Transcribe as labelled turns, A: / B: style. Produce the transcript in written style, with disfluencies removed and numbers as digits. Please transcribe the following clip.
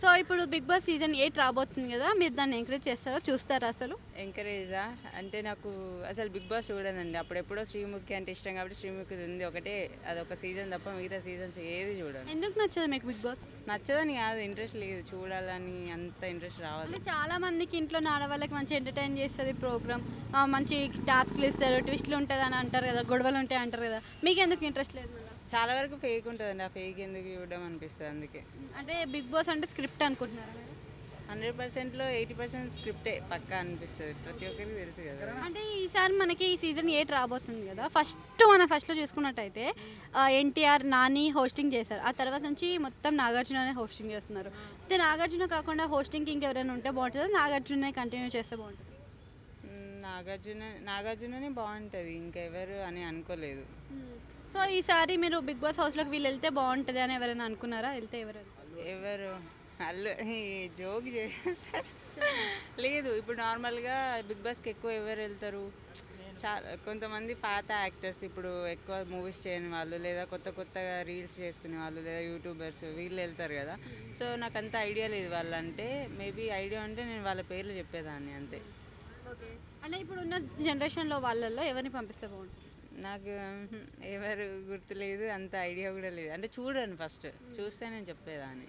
A: So ఇప్పుడు 'big boss' season 8 రాబోతుంది గదా! మీరు దాన్ని ఎంకరేజ్ చేస్తారా? చూస్తారా అసలు?
B: ఎంకరేజా అంటే నాకు అసలు బిగ్ బాస్ చూడనండి. అప్పుడెప్పుడో శ్రీముఖి అంటే ఇష్టం కాబట్టి శ్రీముఖిది ఉంది ఒకటే, అదొక సీజన్ తప్ప మిగతా సీజన్స్ ఏది చూడను.
A: ఎందుకు నచ్చదు మీకు 'బిగ్ బాస్'?
B: నచ్చదని కాదు, ఇంట్రెస్ట్ లేదు, చూడాలని అంత ఇంట్రెస్ట్
A: అంటే
B: రావాలి.
A: చాలా మందికి ఇంట్లోని ఆడవాళ్ళకి మంచి ఎంటర్‌టైన్ చేస్తది ప్రోగ్రామ్. మంచి టాస్క్‌లు ఇస్తారు, ట్విస్ట్‌లు ఉంటదని అంటారు గదా! గొడవలు ఉంటాయి అంటారు గదా! మీకెందుకు ఇంట్రెస్ట్ లేదు మళ్ళా?
B: చాలా వరకు ఫేక్ ఉంటుందండి, ఆ ఫేక్ ఎందుకు చూడడం అనిపిస్తుంది అందుకే.
A: అంటే 'బిగ్ బాస్' అంటే స్క్రిప్ట్ అనుకుంటున్నారా మీరు?
B: 100%లో 80% స్క్రిప్టే పక్కా అనిపిస్తుంది, ప్రతి ఒక్కరికి తెలుసు కదా.
A: అంటే ఈసారి మనకి ఈ సీజన్ 8 రాబోతుంది కదా! ఫస్ట్‌లో చూసుకున్నట్టయితే ఎన్టీఆర్, నాని హోస్టింగ్ చేశారు. ఆ తర్వాత నుంచి మొత్తం నాగార్జుననే హోస్టింగ్ చేస్తున్నారు. అయితే నాగార్జున కాకుండా హోస్టింగ్‌కి ఇంకెవరైనా ఉంటే బావుంటదా? నాగార్జునే కంటిన్యూ చేస్తే బావుంటదా?
B: నాగార్జుననే బాగుంటుంది, ఇంకెవరు అని అనుకోలేదు.
A: సో ఈసారి మీరు 'బిగ్ బాస్' హౌస్‌లోకి వీళ్ళెళ్తే బావుంటది అని ఎవరైనా అనుకున్నారా? ఎళ్తే ఎవరు?
B: ఎవరు అల్లు ఈ జోక్ చేస్తారు. లేదు, ఇప్పుడు నార్మల్గా బిగ్ బాస్కి ఎక్కువ ఎవరు వెళ్తారు, చాలా కొంతమంది పాత యాక్టర్స్, ఇప్పుడు ఎక్కువ మూవీస్ చేయని వాళ్ళు, లేదా కొత్త కొత్తగా రీల్స్ చేసుకునే వాళ్ళు, లేదా యూట్యూబర్స్, వీళ్ళు వెళ్తారు కదా. సో నాకు అంత ఐడియా లేదు వాళ్ళంటే, మేబీ ఐడియా ఉంటే నేను వాళ్ళ పేర్లు చెప్పేదాన్ని అంతే.
A: ఓకే. అంటే ఇప్పుడున్న జనరేషన్‌లో వాళ్ళల్లో ఎవరిని పంపిస్తే బావుంటది?
B: నాకు ఎవరు గుర్తులేదు, అంత ఐడియా కూడా లేదు, అంటే చూడను, ఫస్ట్ చూస్తే నేను చెప్పేదాన్ని.